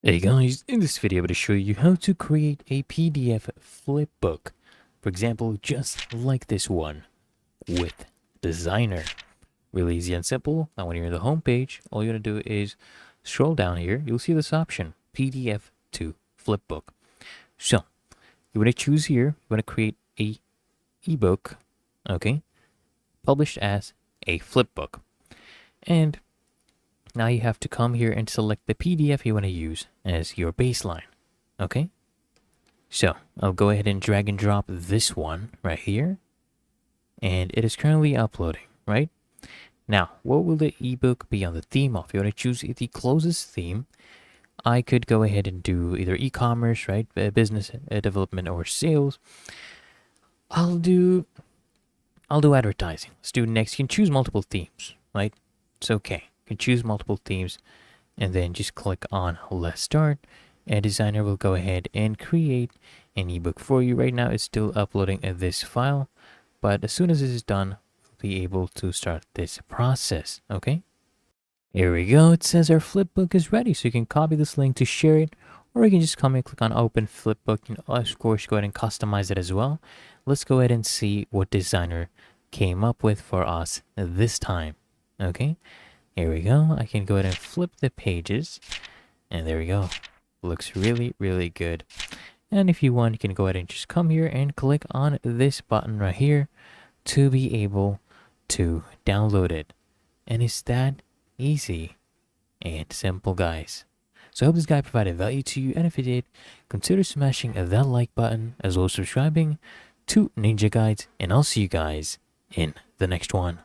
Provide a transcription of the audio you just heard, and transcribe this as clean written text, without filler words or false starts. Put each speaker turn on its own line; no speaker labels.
Hey guys, in this video I'm going to show you how to create a PDF flipbook. For example, just like this one with Designrr. Really easy and simple. Now when you're in the home page, all you're going to do is scroll down here. You'll see this option, PDF to flipbook. So you want to choose here, you want to create a ebook, okay, published as a flipbook. And now you have to come here and select the PDF you want to use as your baseline. Okay? So I'll go ahead and drag and drop this one right here. And it is currently uploading, right? Now, what will the ebook be on the theme of? You want to choose the closest theme. I could go ahead and do either e-commerce, right? Business development or sales. I'll do advertising. Let's do next. You can choose multiple themes, right? It's okay. You can choose multiple themes and then just click on Let's Start. And Designrr will go ahead and create an ebook for you. Right now, it's still uploading this file, but as soon as this is done, we'll be able to start this process. Okay. Here we go. It says our flipbook is ready, so you can copy this link to share it, or you can just come and click on Open Flipbook. You can, of course, go ahead and customize it as well. Let's go ahead and see what Designrr came up with for us this time. Okay. Here we go. I can go ahead and flip the pages. And there we go. Looks really, really good. And if you want, you can go ahead and just come here and click on this button right here to be able to download it. And it's that easy and simple, guys. So I hope this guide provided value to you. And if it did, consider smashing that like button as well as subscribing to Ninja Guides. And I'll see you guys in the next one.